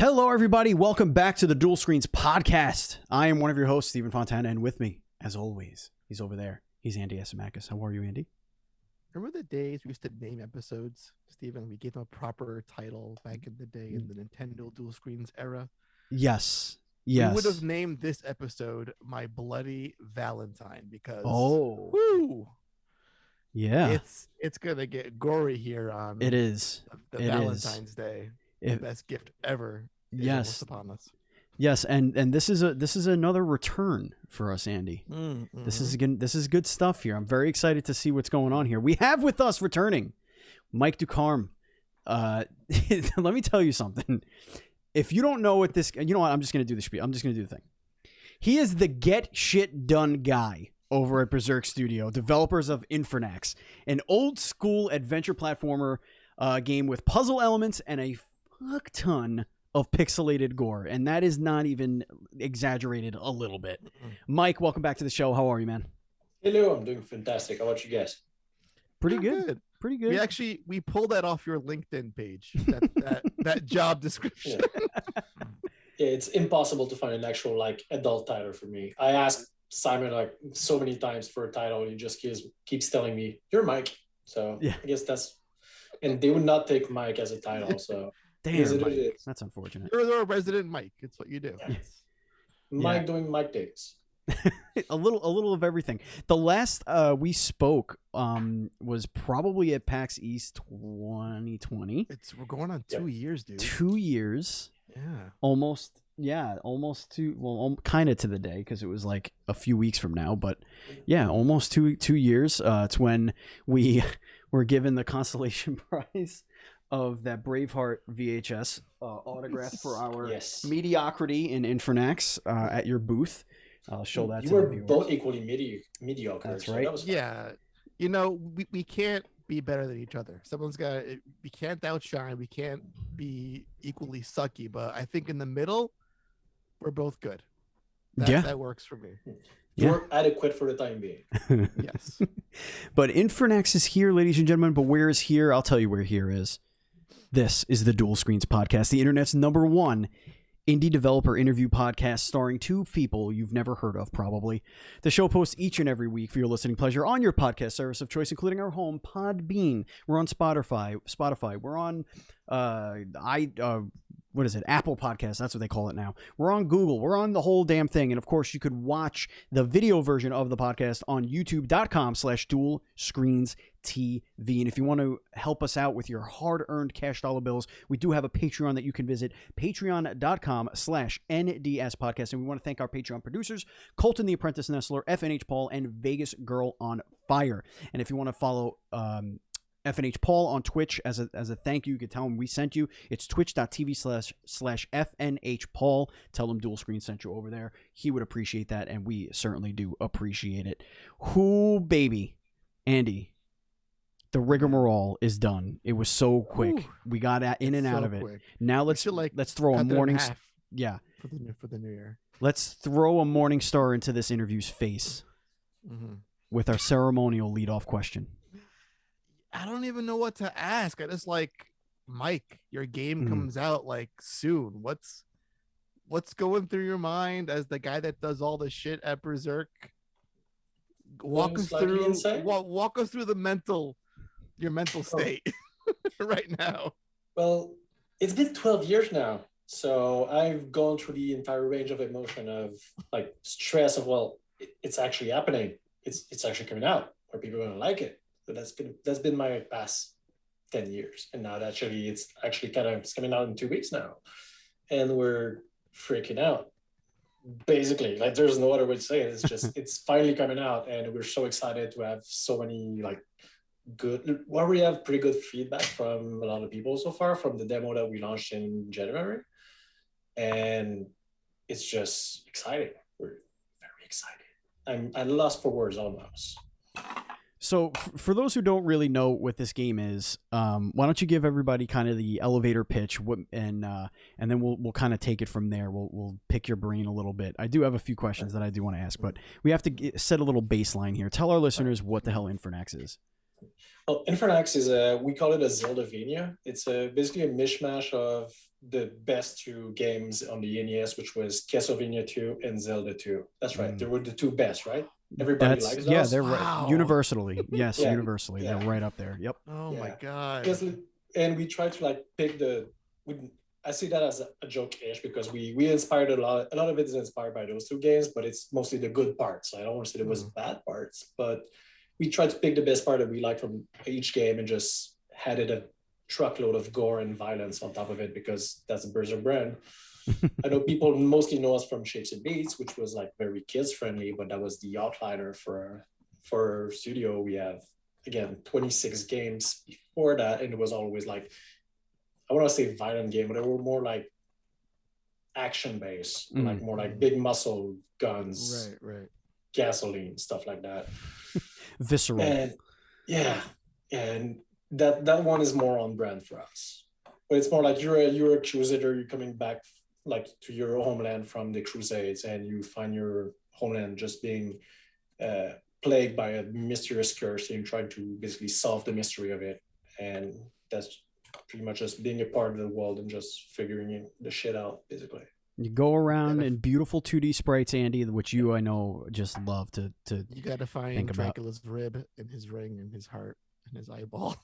Hello, everybody. Welcome back to the Dual Screens podcast. I am one of your hosts, Stephen Fontana, and with me, as always, he's over there. He's Andy Asimakis. How are you, Andy? Remember the days we used to name episodes, Stephen? We gave them a proper title back in the day in the Nintendo Dual Screens era. Yes. Yes. We would have named this episode My Bloody Valentine because woo, yeah, it's gonna get gory here on it is the Valentine's Day. The best gift ever is almost upon us. Yes, and this is another return for us, Andy. Mm-hmm. This is good stuff here. I'm very excited to see what's going on here. We have with us returning Mike Ducarme. Let me tell you something. If you don't know what this, you know what? I'm just gonna do the spiel. I'm just gonna do the thing. He is the get shit done guy over at Berzerk Studio, developers of Infernax, an old school adventure platformer game with puzzle elements and a fuck ton of pixelated gore, and that is not even exaggerated a little bit. Mike, welcome back to the show. How are you, man? Hello, I'm doing fantastic. How about you guys? Pretty good. Pretty good. We pulled that off your LinkedIn page. That job description. Yeah, it's impossible to find an actual adult title for me. I asked Simon so many times for a title, and he just keeps telling me, "You're Mike." So yeah. I guess and they would not take Mike as a title. So damn, Mike. That's unfortunate. You're a resident Mike. It's what you do. Yes. Mike doing Mike days. a little of everything. The last we spoke was probably at PAX East 2020. We're going on 2 years, dude. 2 years. Yeah. Almost two. Well, kind of to the day because it was like a few weeks from now. But yeah, almost two years. It's when we were given the consolation prize of that Braveheart VHS autograph for our mediocrity in Infernax at your booth. I'll show that to the viewers. You were both equally mediocre. That's right. That was fun. Yeah. We can't be better than each other. We can't outshine. We can't be equally sucky. But I think in the middle, we're both good. That works for me. You're adequate for the time being. Yes. But Infernax is here, ladies and gentlemen. But where is here? I'll tell you where here is. This is the Dual Screens podcast, the internet's #1 indie developer interview podcast starring two people you've never heard of, probably. The show posts each and every week for your listening pleasure on your podcast service of choice, including our home, Podbean. We're on Spotify. We're on Apple Podcasts. That's what they call it now. We're on Google. We're on the whole damn thing. And of course, you could watch the video version of the podcast on youtube.com/dualscreens TV. And if you want to help us out with your hard-earned cash dollar bills, we do have a Patreon that you can visit, patreon.com/NDS podcast. And we want to thank our Patreon producers, Colton the Apprentice Nestler, FNH Paul, and Vegas Girl on Fire. And if you want to follow FNH Paul on Twitch as a thank you, you can tell him we sent you. It's twitch.tv/FNH Paul. Tell him Dual Screen sent you over there. He would appreciate that, and we certainly do appreciate it. Whoo, baby. Andy, the rigmarole is done. It was so quick. Ooh, we got in and out of it. Quick. Now let's throw a morning for the new year. Let's throw a morning star into this interview's face with our ceremonial leadoff question. I don't even know what to ask. I just Mike, your game comes out soon. What's going through your mind as the guy that does all the shit at Berzerk? Walk us through your mental state right now. Well, it's been 12 years now. So I've gone through the entire range of emotion of stress of, it's actually happening. It's actually coming out. Are people going to like it? So that's been my past 10 years. And now it's coming out in 2 weeks now. And we're freaking out. Basically, there's no other way to say it. It's just, it's finally coming out. And we're so excited to have so many we have pretty good feedback from a lot of people so far from the demo that we launched in January. And it's just exciting. We're very excited. I'm lost for words almost. So for those who don't really know what this game is, why don't you give everybody kind of the elevator pitch, and then we'll kind of take it from there. We'll pick your brain a little bit. I do have a few questions that I do want to ask, but we have to set a little baseline here. Tell our listeners what the hell Infernax is. Well, Infernax is we call it a Zeldavania. It's basically a mishmash of the best two games on the NES, which was Castlevania 2 and Zelda 2. That's right. They were the two best, right? Everybody likes those. Yeah, they're Wow. right. Universally. Yes, Yeah, universally. yeah. They're right up there. Yep. Oh my Yeah. god. Because, and we tried to like pick I see that as a joke-ish because we inspired a lot of it is inspired by those two games, but it's mostly the good parts. I don't want to say there was bad parts, but we tried to pick the best part that we like from each game and just added a truckload of gore and violence on top of it because that's the Berzerk brand. I know people mostly know us from Shapes and Beats, which was like very kids friendly, but that was the outliner for our studio. We have again 26 games before that, and it was always like, I want to say violent game, but they were more like action based, like more like big muscle guns, Right. gasoline, stuff like that. Visceral. And yeah, and that one is more on brand for us. But it's more like you're a crusader, you're coming back like to your homeland from the Crusades, and you find your homeland just being plagued by a mysterious curse, and you're trying to basically solve the mystery of it. And that's pretty much just being a part of the world and just figuring the shit out, basically. You go around in beautiful 2D sprites, Andy, which you, I know, just love to You gotta find Dracula's rib in his ring and his heart and his eyeball.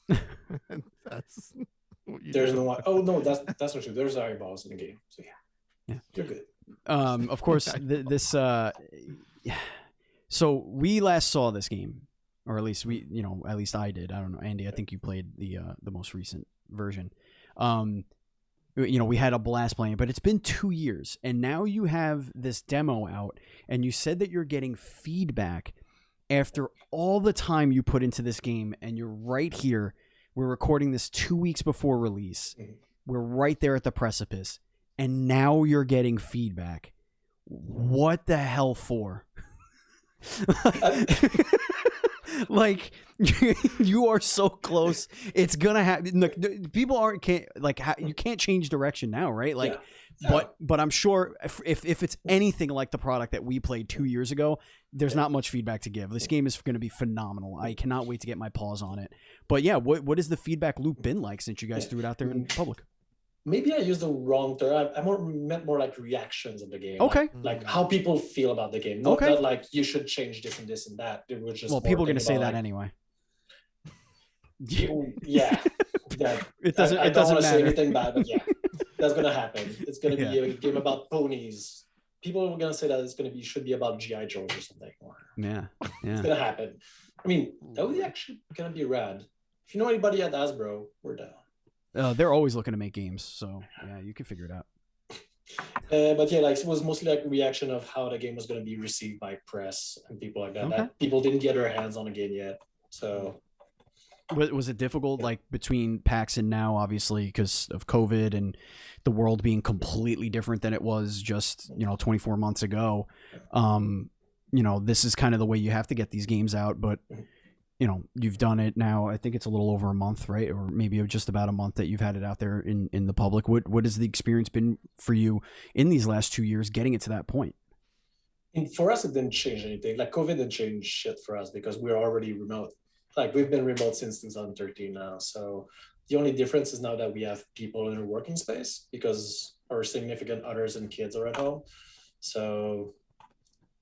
And that's what you There's do. no. Oh no, that's not true. There's eyeballs in the game, so yeah, you're good. Of course, this. So we last saw this game, or at least at least I did. I don't know, Andy. I think you played the most recent version. We had a blast playing it, but it's been 2 years, and now you have this demo out, and you said that you're getting feedback after all the time you put into this game, and you're right here. We're recording this 2 weeks before release. We're right there at the precipice, and now you're getting feedback. What the hell for? Like you are so close. It's gonna happen. Look, people you can't change direction now, right? Like, yeah. But I'm sure if it's anything like the product that we played 2 years ago, there's not much feedback to give. This game is going to be phenomenal. I cannot wait to get my paws on it. But yeah, what has the feedback loop been like since you guys threw it out there in public? Maybe I used the wrong term. I meant more like reactions of the game. Okay. Like how people feel about the game. Not that like you should change this and this and that. It was just people are going to say that anyway. Yeah. It doesn't. I It doesn't don't want to say matter. anything bad, but yeah, that's gonna happen. It's gonna be a game about ponies. People are gonna say that should be about GI Joes or something. Yeah. It's gonna happen. I mean, that would actually gonna be rad. If you know anybody at Hasbro, we're down. They're always looking to make games, so yeah, you can figure it out. But yeah, like it was mostly like a reaction of how the game was going to be received by press and people like that. Okay. That people didn't get their hands on the game yet. So was it difficult, like between PAX and now, obviously because of COVID and the world being completely different than it was just 24 months ago? This is kind of the way you have to get these games out, but you've done it now. I think it's a little over a month, right? Or maybe just about a month that you've had it out there in the public. What has the experience been for you in these last 2 years getting it to that point? And for us, it didn't change anything. Like COVID didn't change shit for us because we're already remote. Like we've been remote since 2013 now. So the only difference is now that we have people in a working space because our significant others and kids are at home. So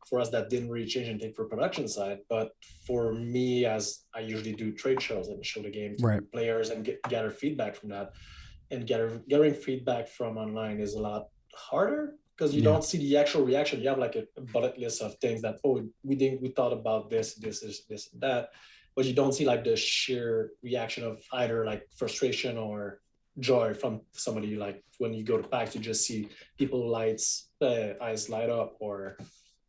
for us, that didn't really change anything for production side, but for me, as I usually do trade shows and show the game to players and gather feedback from that, and gathering feedback from online is a lot harder because you don't see the actual reaction. You have like a bullet list of things that, we thought about this, and that, but you don't see like the sheer reaction of either like frustration or joy from somebody. Like when you go to PAX, you just see people eyes light up, or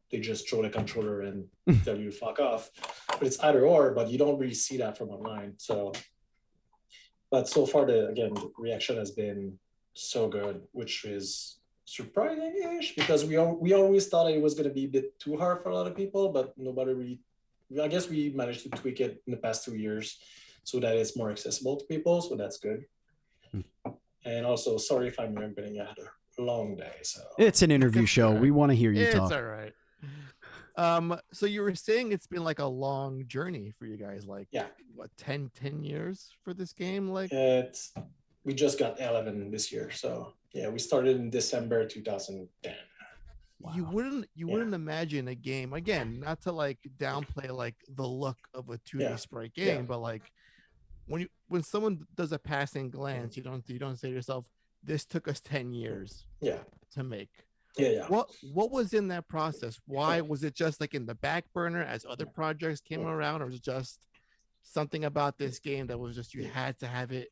they just throw the controller and tell you fuck off. But it's either or, but you don't really see that from online. So, but so far the reaction has been so good, which is surprising-ish because we always thought it was going to be a bit too hard for a lot of people, but nobody really, I guess we managed to tweak it in the past 2 years so that it's more accessible to people. So that's good. And also, sorry if I'm rambling. I had a long day. So it's an interview show. We want to hear you talk. It's all right. So you were saying it's been like a long journey for you guys, like Yeah. what 10 years for this game? Like We just got 11 this year, so yeah, we started in December 2010. Wow. You wouldn't imagine a game, again, not to like downplay like the look of a 2D sprite game, but like when someone does a passing glance, you don't say to yourself, this took us 10 years to make. What was in that process? Why was it just like in the back burner as other projects came around, or was it just something about this game that was just you had to have it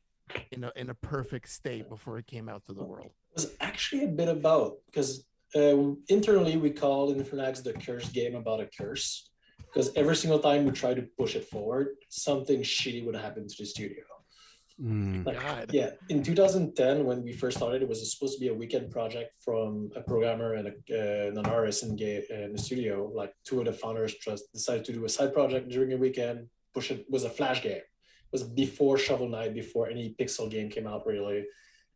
in a perfect state before it came out to the world? It was actually a bit about, because internally we call Infernax the curse game about a curse, because every single time we try to push it forward, something shitty would happen to the studio. In 2010, when we first started, it was supposed to be a weekend project from a programmer and an artist in the studio. Like, two of the founders just decided to do a side project during a weekend. Push it. Was a Flash game. It was before Shovel Knight, before any pixel game came out really,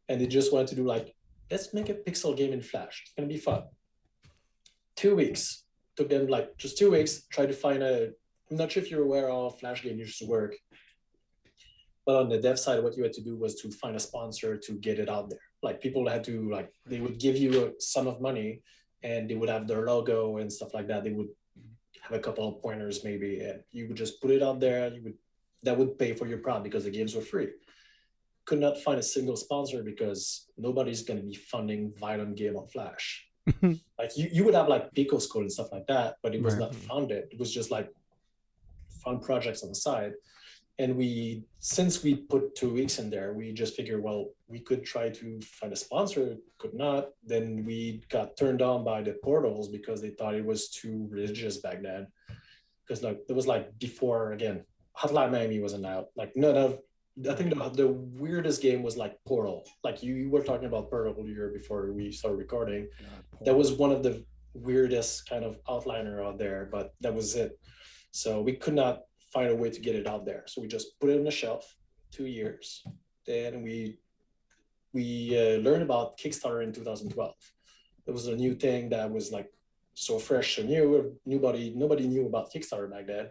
and they just wanted to do like, let's make a pixel game in Flash. It's gonna be fun. 2 weeks took them, like just 2 weeks. Try to find I'm not sure if you're aware how Flash game used to work. But on the dev side, what you had to do was to find a sponsor to get it out there. Like, people had to, like, they would give you a sum of money and they would have their logo and stuff like that. They would have a couple of pointers maybe, and you would just put it out there. That would pay for your product because the games were free. Could not find a single sponsor because nobody's going to be funding violent game on Flash. Like, you would have like Pico School and stuff like that, but it was not funded. It was just like fun projects on the side. And since we put 2 weeks in there, we just figured, well, we could try to find a sponsor, could not. Then we got turned on by the portals because they thought it was too religious back then. Because like, it was like before, again, Hotline Miami wasn't out. Like, I think the weirdest game was like Portal. Like, you were talking about Portal earlier before we started recording. That was one of the weirdest kind of outliner out there, but that was it. So we could not find a way to get it out there. So we just put it on the shelf 2 years. Then we learned about Kickstarter in 2012. It was a new thing that was like so fresh, so new. Nobody knew about Kickstarter back then.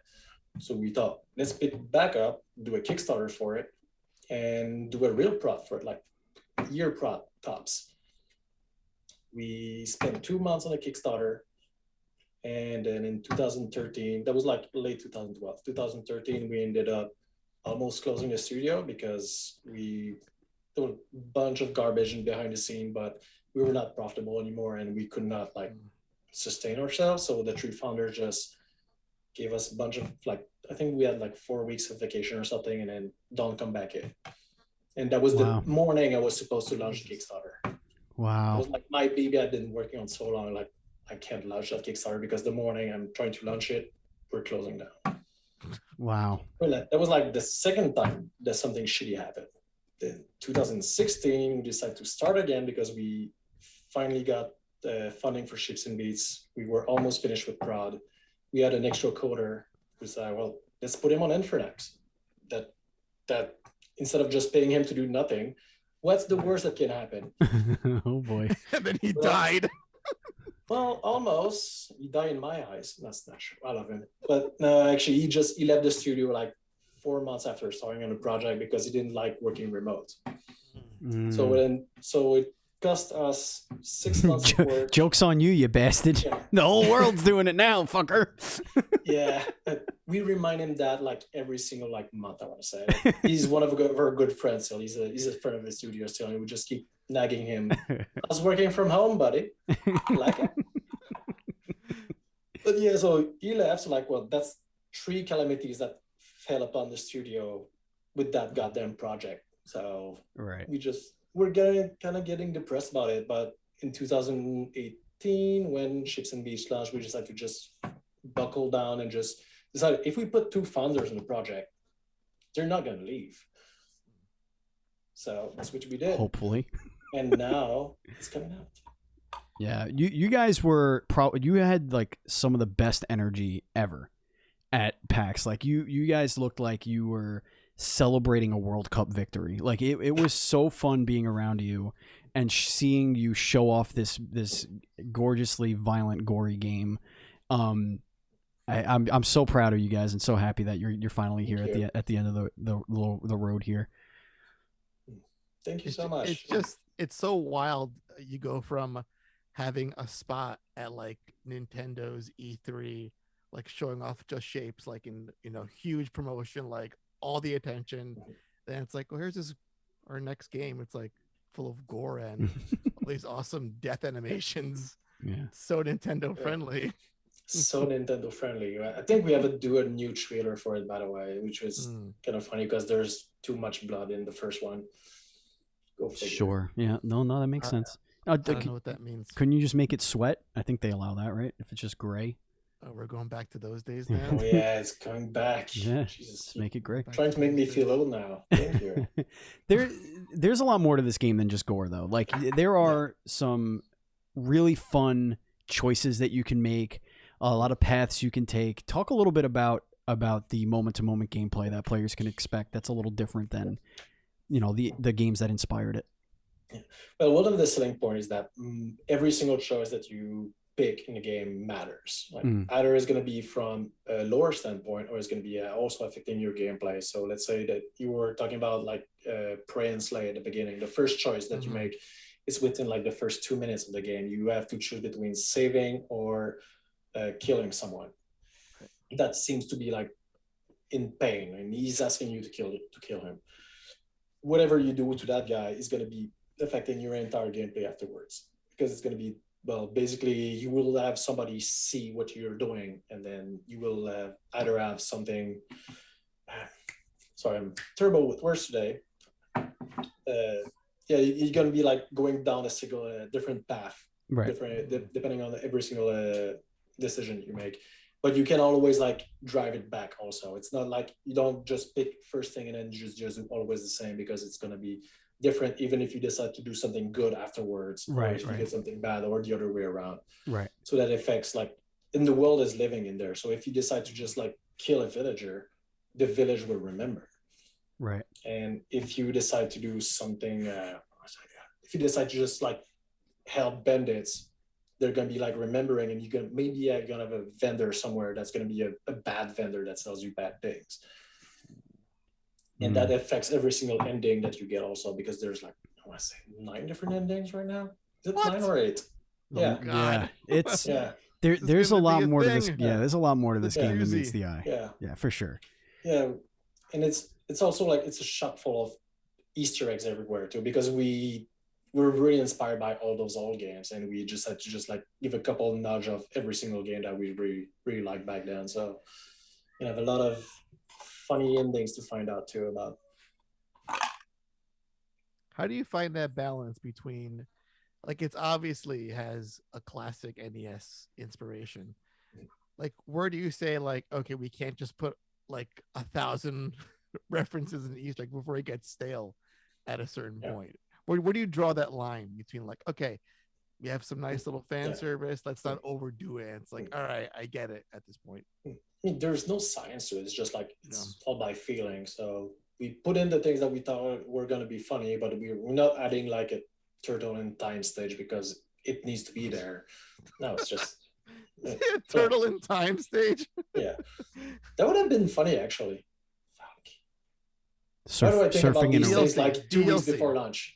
So we thought, let's pick it back up, do a Kickstarter for it, and do a real prod for it, like year prod tops. We spent 2 months on a Kickstarter. And then in 2013, that was like late 2012, 2013, we ended up almost closing the studio because there was a bunch of garbage behind the scene, but we were not profitable anymore and we could not like sustain ourselves. So the three founders just gave us a bunch of, like, I think we had like 4 weeks of vacation or something, and then don't come back in. And that was the morning I was supposed to launch the Kickstarter. Wow. It was like my baby I'd been working on so long, like, I can't launch that Kickstarter because the morning I'm trying to launch it, we're closing down. Wow. That was like the second time that something shitty happened. Then 2016, we decided to start again because we finally got funding for Ships and Beats. We were almost finished with prod. We had an extra coder who said, well, let's put him on Infernax. That instead of just paying him to do nothing, what's the worst that can happen? Oh boy. And then he died. Well, almost. He died in my eyes. That's not true. I love him. But no, actually, he left the studio like 4 months after starting on the project because he didn't like working remote. So it cost us 6 months of work. Joke's on you, you bastard. Yeah. The whole world's doing it now, fucker. Yeah. We remind him that like every single like month, I want to say. He's one of our good friends still. He's a friend of the studio still, and we just keep nagging him. I was working from home, buddy. Like it. But yeah, so he left. So like, well, that's 3 calamities that fell upon the studio with that goddamn project. So we're getting depressed about it. But in 2018, when Ships and Beats launched, we decided to just buckle down and just decide, if we put 2 founders in the project, they're not going to leave. So that's what we did. Hopefully. And now it's coming out. Yeah, you guys were you had like some of the best energy ever at PAX. Like you guys looked like you were celebrating a World Cup victory. Like it was so fun being around you and seeing you show off this gorgeously violent, gory game. I'm so proud of you guys and so happy that you're finally here Thank you. at the end of the road here. Thank you so much. It's so wild. You go from having a spot at like Nintendo's E3, like showing off just shapes, like in huge promotion, like all the attention. Then it's like, well, here's our next game. It's like full of gore and all these awesome death animations. Yeah. So Nintendo friendly. So Nintendo friendly. I think we have to do a new trailer for it, by the way, which was kind of funny because there's too much blood in the first one. Go figure. Sure. Yeah. No, that makes sense. I don't know what that means. Couldn't you just make it sweat? I think they allow that, right? If it's just gray. Oh, we're going back to those days now. Oh yeah, it's coming back. Yeah. Jesus. Just make it gray. Trying to make me feel old now. Thank you. There's a lot more to this game than just gore, though. Like there are some really fun choices that you can make, a lot of paths you can take. Talk a little bit about the moment-to-moment gameplay that players can expect. That's a little different than the games that inspired it. Well, one of the selling points is that every single choice that you pick in the game matters. Like either it's going to be from a lore standpoint, or it's going to be also affecting your gameplay. So let's say that you were talking about like Prey and Slay at the beginning. The first choice that you make is within like the first 2 minutes of the game. You have to choose between saving or killing someone. That seems to be like in pain, and he's asking you to kill him. Whatever you do to that guy is going to be affecting your entire gameplay afterwards, because it's going to be, well, basically you will have somebody see what you're doing, and then you will either have something. Sorry, I'm terrible with words today. Yeah, you're going to be like going down a different path, right? Different depending on every single decision you make. But you can always like drive it back also. It's not like you don't just pick first thing and then just do always the same, because it's going to be different even if you decide to do something good afterwards, right? Or if you get something bad, or the other way around, right? So that affects like in the world is living in there. So if you decide to just like kill a villager, the village will remember, right? And if you decide to do something, if you decide to just like help bandits, they're going to be like remembering, and you're going to have a vendor somewhere that's going to be a bad vendor that sells you bad things. And that affects every single ending that you get also, because there's like, I want to say 9 different endings right now. Is it 9 or 8? Yeah. Oh, God. Yeah. It's yeah. There's a lot more to this. thing. Yeah, there's a lot more to this game than meets the eye. Yeah. Yeah, for sure. Yeah. And it's also like it's a shop full of Easter eggs everywhere too, because we're really inspired by all those old games, and we just had to just like give a couple nudge of every single game that we really liked back then. So you have a lot of funny endings to find out too about. How do you find that balance between, like, it's obviously has a classic NES inspiration. Like, where do you say like, okay, we can't just put like 1,000 references in Easter egg before it gets stale at a certain point? Where do you draw that line between like, okay, we have some nice little fan service, let's not overdo it? It's like, all right, I get it at this point. I mean, there's no science to it. It's just like it's all by feeling. So we put in the things that we thought were going to be funny, but we're not adding like a turtle in time stage because it needs to be there. No, it's just turtle in time stage. Yeah, that would have been funny actually. How do I think surfing about in these things like 2 weeks DLC. before lunch?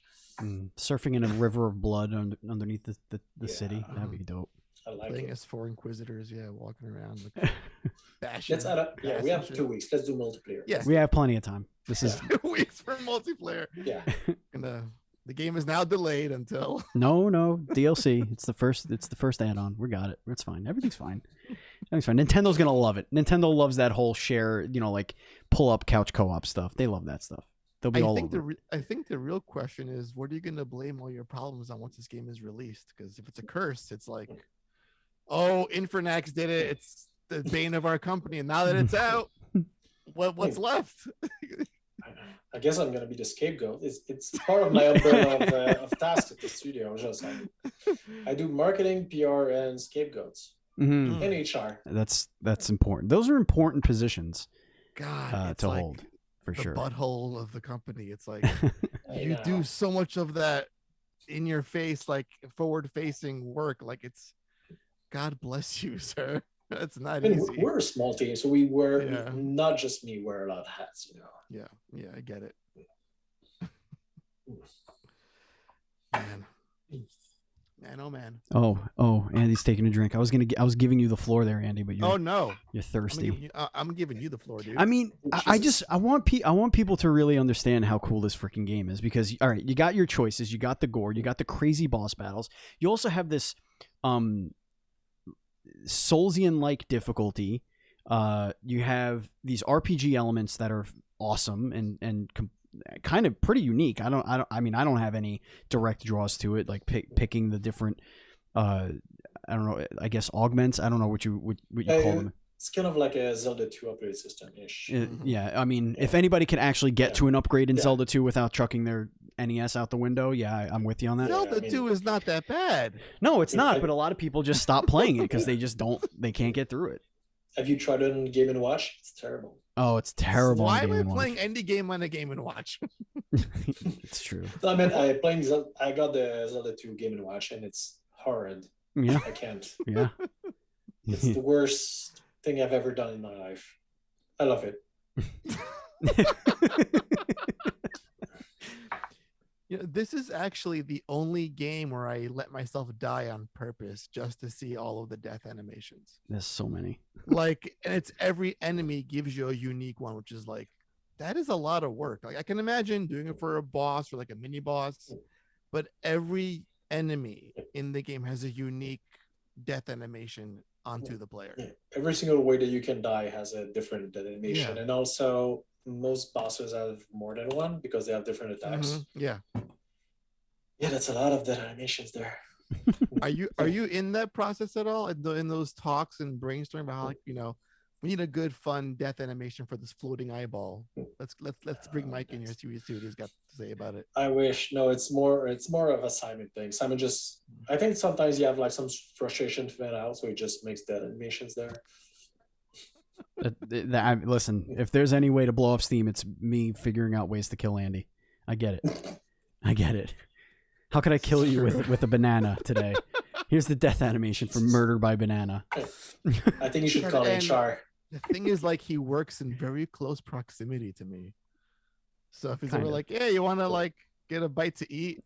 Surfing in a river of blood underneath the city. That'd be dope. I like Playing it. as 4 Inquisitors, walking around like, bashing. Let's add up. Yeah, we have 2 weeks. Let's do multiplayer. Yes. We have plenty of time. This is 2 weeks for multiplayer. Yeah. And the game is now delayed until no DLC. It's the first add-on. We got it. It's fine. Everything's fine. Everything's fine. Nintendo's gonna love it. Nintendo loves that whole share, like pull up couch co-op stuff. They love that stuff. They'll be all over. I think the real question is, what are you going to blame all your problems on once this game is released? Because if it's a curse, it's like, oh, Infernax did it. It's the bane of our company. And now that it's out, what's left? I guess I'm gonna be the scapegoat. It's part of my umbrella of tasks at the studio. Just I do marketing, PR, and scapegoats, and HR. That's important. Those are important positions. God, to like hold for the sure. butthole of the company. It's like you do so much of that in your face, like forward-facing work. Like it's, God bless you, sir. It's not And easy. we're a small team, so we wear Yeah. not just me wear a lot of hats, you know. Yeah, I get it. Man, oh man. Oh, Andy's taking a drink. I was giving you the floor there, Andy, but Oh no, you're thirsty. I'm giving you the floor, dude. I mean, I want people to really understand how cool this freaking game is, because all right, you got your choices, you got the gore, you got the crazy boss battles, you also have this Soulsian-like difficulty. You have these RPG elements that are awesome and kind of pretty unique. I don't have any direct draws to it, like picking the different I don't know, I guess augments. I don't know what you call them. It's kind of like a Zelda 2 upgrade system ish. Yeah, I mean, if anybody can actually get to an upgrade in Zelda 2 without chucking their NES out the window, I'm with you on that. Zelda 2 is not that bad. No, it's not, but a lot of people just stop playing it because they can't get through it. Have you tried it on Game & Watch? It's terrible. Oh, it's terrible. Why am I playing any game on a Game & Watch? It's true. I mean, I got the Zelda 2 Game & Watch, and it's horrid. Yeah. I can't. Yeah. It's the worst thing I've ever done in my life. I love it. This is actually the only game where I let myself die on purpose just to see all of the death animations. There's so many. Like, and it's every enemy gives you a unique one, which is like, that is a lot of work. Like, I can imagine doing it for a boss or like a mini boss, but every enemy in the game has a unique death animation onto the player. Yeah. Every single way that you can die has a different death animation, and also most bosses have more than one because they have different attacks. Yeah, that's a lot of death animations there. Are you in that process at all, in those talks and brainstorming about how, like, we need a good fun death animation for this floating eyeball? Let's bring Mike in here, see what he's got to say about it. I wish. No, it's more of a Simon thing. Simon I think sometimes you have like some frustration to vent out, so he just makes death animations there. Listen, if there's any way to blow off steam, it's me figuring out ways to kill Andy. I get it. How could I kill you with a banana today? Here's the death animation for murder by banana. I think you should call HR. The thing is, like, he works in very close proximity to me. So if he's ever like, "Hey, you want to like get a bite to eat?"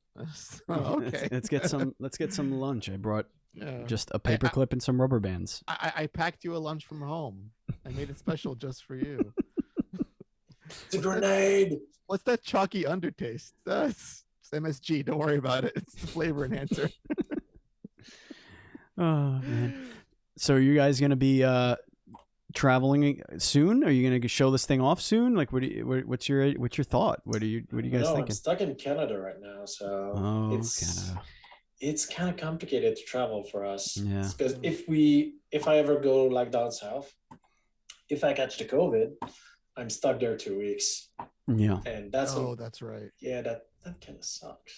Okay. Let's get some lunch. I brought just a paperclip and some rubber bands. I packed you a lunch from home. I made it special just for you. It's a grenade. What's that chalky undertaste? That's MSG. Don't worry about it. It's the flavor enhancer. Oh man! So are you guys gonna be traveling soon? Are you gonna show this thing off soon? Like, what's your thought? What are you guys thinking? I'm stuck in Canada right now, so Canada. It's kind of complicated to travel for us. Yeah. Because if I ever go like down south, if I catch the COVID, I'm stuck there 2 weeks. Yeah. And that's right. Yeah, that kind of sucks.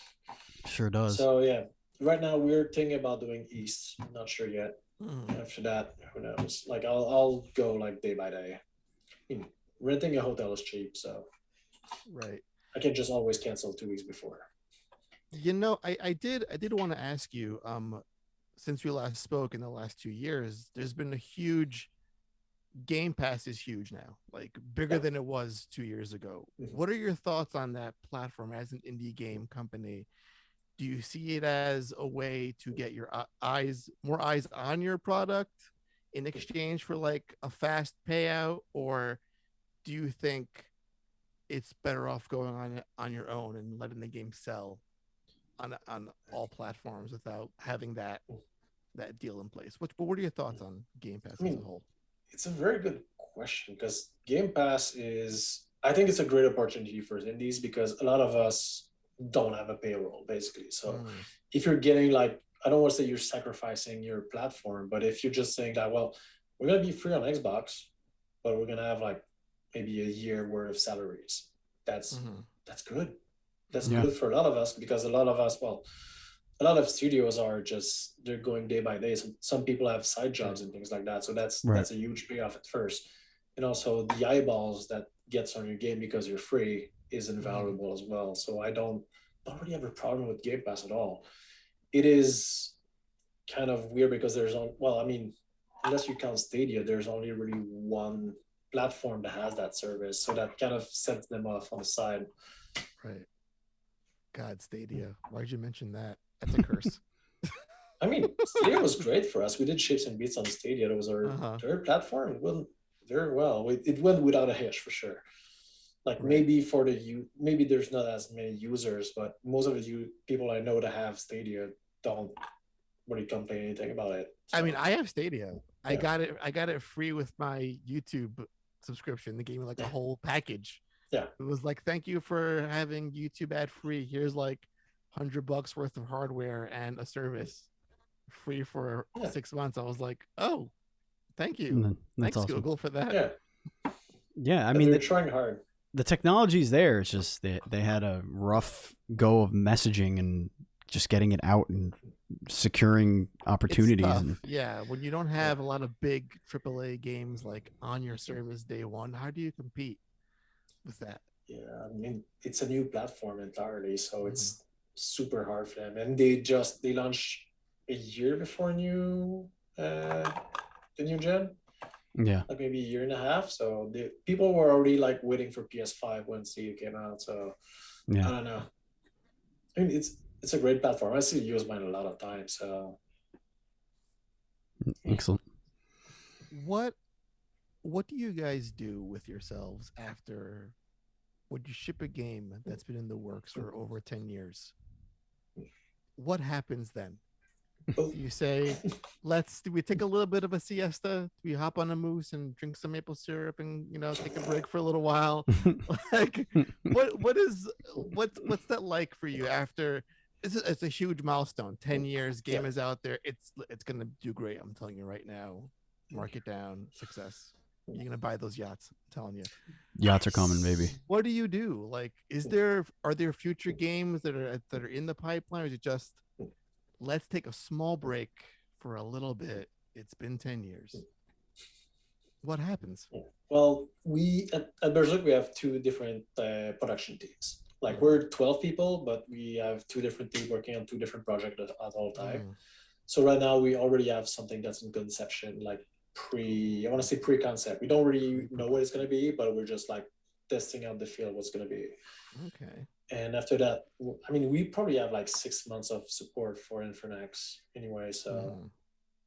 Sure does. So yeah, right now we're thinking about doing east. I'm not sure yet. After that, who knows? Like I'll go like day by day. I mean, renting a hotel is cheap, so right. I can just always cancel 2 weeks before. I did want to ask you, since we last spoke in the last 2 years, there's been a huge Game Pass is huge now, like bigger than it was 2 years ago. What are your thoughts on that platform as an indie game company? Do you see it as a way to get your more eyes on your product in exchange for like a fast payout, or do you think it's better off going on your own and letting the game sell on all platforms without having that deal in place? What are your thoughts on Game Pass as a whole? It's a very good question, because Game Pass I think it's a great opportunity for indies, because a lot of us don't have a payroll basically. So if you're getting like, I don't want to say you're sacrificing your platform, but if you're just saying that, well, we're going to be free on Xbox, but we're going to have like maybe a year worth of salaries. That's good. That's good for a lot of us, because a lot of studios they're going day by day. Some people have side jobs and things like that. So that's a huge payoff at first. And also the eyeballs that gets on your game because you're free is invaluable as well. So I don't really have a problem with Game Pass at all. It is kind of weird because unless you count Stadia, there's only really one platform that has that service. So that kind of sets them off on the side. Right. God, Stadia. Why'd you mention that? That's a curse. I mean, Stadia was great for us. We did Shapes and Beats on Stadia. That was our third platform. It went very well. It went without a hitch for sure. Like maybe maybe there's not as many users, but most of the people I know that have Stadia don't really complain anything about it. So, I mean, I have Stadia. Yeah. I got it free with my YouTube subscription. They gave me like a whole package. Yeah. It was like, thank you for having YouTube ad free. Here's like $100 worth of hardware and a service free for 6 months. I was like, oh, thank you. Thanks, awesome. Google, for that. Yeah. I mean, they're trying hard. The technology's there. It's just they had a rough go of messaging and just getting it out and securing opportunities. Yeah, when you don't have a lot of big AAA games like on your service day one, how do you compete with that? Yeah, I mean, it's a new platform entirely, so it's super hard for them. And they launched a year before the new gen. Yeah, like maybe a year and a half. So the people were already like waiting for PS5 when Stadia came out. So I don't know. I mean, it's a great platform. I see use mine a lot of times. So excellent. What do you guys do with yourselves after when you ship a game that's been in the works for over 10 years? What happens then? You say, do we take a little bit of a siesta? Do we hop on a moose and drink some maple syrup and, take a break for a little while? Like, what's that like for you after? It's a huge milestone. 10 years, game is out there. It's going to do great. I'm telling you right now. Mark it down. Success. You're going to buy those yachts. I'm telling you. Yachts are coming, baby. What do you do? Like, are there future games that are in the pipeline, or is it just, let's take a small break for a little bit? It's been 10 years. What happens? Well, we at Berzerk, we have two different production teams. Like, we're 12 people, but we have two different teams working on two different projects at all time. So right now we already have something that's in conception, like pre-concept. We don't really know what it's going to be, but we're just like testing out the field what's going to be. Okay. And after that, I mean, we probably have like 6 months of support for Infernax anyway. So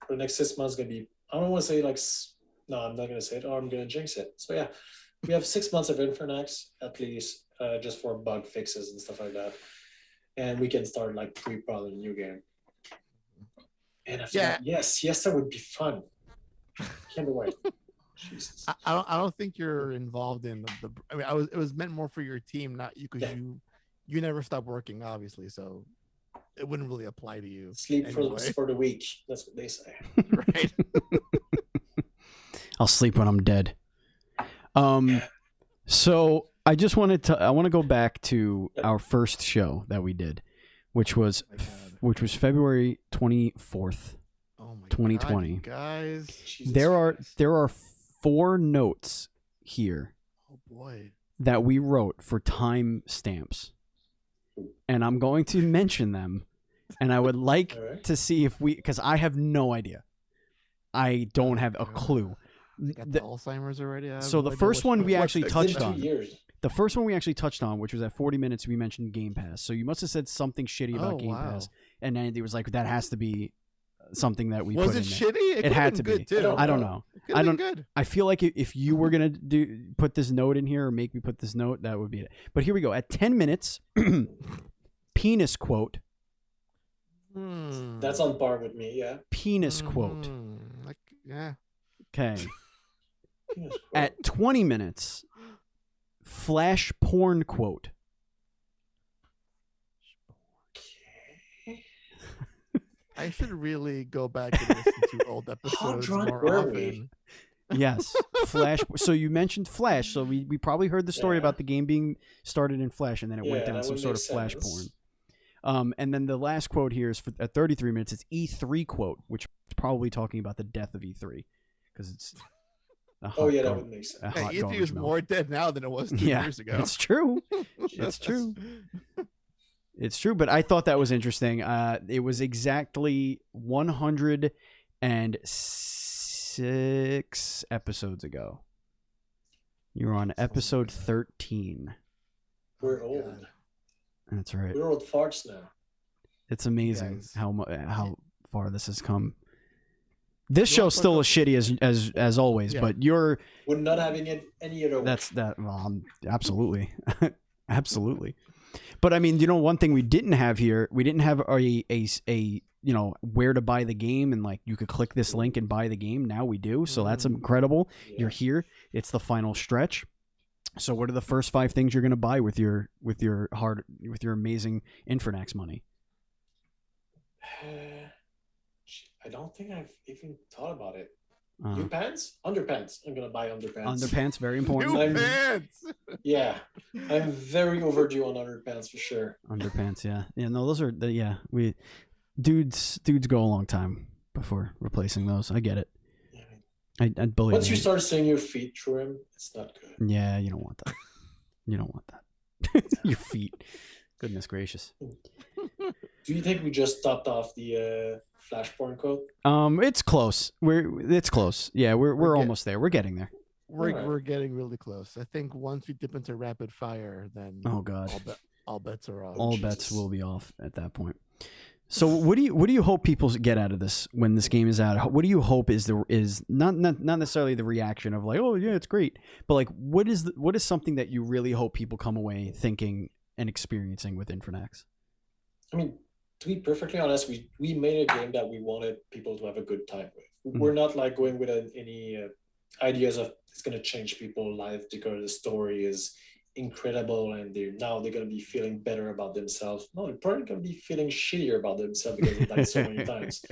for the next 6 months, going to be, I don't want to say like, no, I'm not going to say it, or I'm going to jinx it. So yeah, we have 6 months of Infernax at least, just for bug fixes and stuff like that. And we can start like pre-prod a new game. And after that, yes, that would be fun. Can't wait. Jesus. I don't think you're involved in the I mean, it was meant more for your team, not you, because you never stop working, obviously, so it wouldn't really apply to you. Sleep anyway. for the week. That's what they say. Right. I'll sleep when I'm dead. So I want to go back to our first show that we did, which was February 24th, 2020. God, guys, Jesus there are 4 notes here. Oh boy. That we wrote for time stamps. And I'm going to mention them, and I would like to see if because I have no idea. I don't have a clue. Got the Alzheimer's already. So the first one we actually touched on. The first one we actually touched on, which was at 40 minutes, we mentioned Game Pass. So you must have said something shitty about Game Pass, and then it was like, that has to be something that we put in there. Was it shitty? It had to be. Too. I don't know. Good. I feel like if you were gonna put this note in here or make me put this note, that would be it. But here we go. At 10 minutes, penis quote. That's on par with me. Yeah. Penis quote. Yeah. Okay. At 20 minutes, flash porn quote. I should really go back and listen to old episodes more often. Yes, Flash. So you mentioned Flash. So we probably heard the story about the game being started in Flash, and then it went down some sort of Flash porn. And then the last quote here is at 33 minutes. It's E3 quote, which is probably talking about the death of E3, because it's. That would make sense. E3 is more dead now than it was 2 years ago. It's true. It's true. It's true, but I thought that was interesting. It was exactly 106 6 episodes ago. You were on episode 13. We're old. That's right. We're old farts now. It's amazing Yes. how far this has come. This show's still as shitty as always, but you're not having it any other way. that's that. Well, absolutely, absolutely. But I mean, one thing we didn't have here, we didn't have a where to buy the game and like you could click this link and buy the game. Now we do, so that's incredible. Yeah. You're here. It's the final stretch. So what are the first 5 things you're going to buy with your amazing Infernax money? I don't think I've even thought about it. New pants? Underpants. I'm going to buy underpants. Underpants, very important. New pants! Yeah. I'm very overdue on underpants for sure. Underpants, yeah. Yeah, no, those are, we dudes go a long time before replacing those. I get it. I believe once you start seeing your feet through him, it's not good. Yeah, you don't want that. You don't want that. Your feet. Goodness gracious. Do you think we just stopped off the flash porn quote? It's close. It's close. Yeah, we're almost there. We're getting there. We're getting really close. I think once we dip into rapid fire, then oh god, all bets are off. All bets will be off at that point. So what do you hope people get out of this when this game is out? What do you hope is not necessarily the reaction of like, oh yeah, it's great, but like what is something that you really hope people come away thinking and experiencing with Infernax? I mean, to be perfectly honest, we made a game that we wanted people to have a good time with. We're not like going with any ideas of it's going to change people's life because the story is incredible and they're going to be feeling better about themselves. No, they're probably going to be feeling shittier about themselves because they died so many times.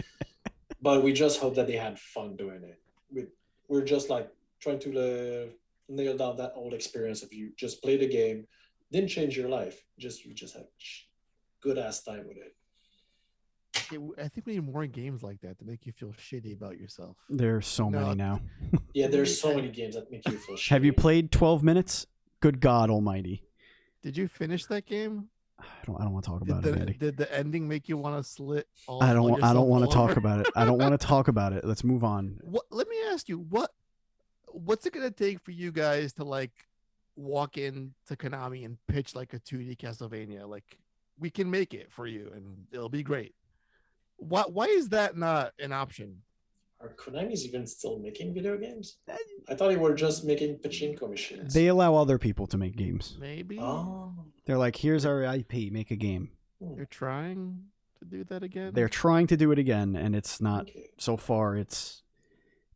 But we just hope that they had fun doing it. We're just like trying to nail down that old experience of you just play the game, didn't change your life, you just had good ass time with it. I think we need more games like that to make you feel shitty about yourself. There's so many now. Yeah, there's so many games that make you feel shitty. Have you played 12 minutes? Good God Almighty! Did you finish that game? I don't want to talk about it, Andy. Did the ending make you want to slit? I don't want to talk about it. I don't want to talk about it. Let's move on. Let me ask you what's it gonna take for you guys to like walk into Konami and pitch like a 2D Castlevania? Like we can make it for you and it'll be great. Why is that not an option? Are Konami's even still making video games? I thought they were just making pachinko machines. They allow other people to make games. Maybe. Oh. They're like, here's our IP, make a game. They're trying to do that again. They're trying to do it again, and it's not. Okay. So far, it's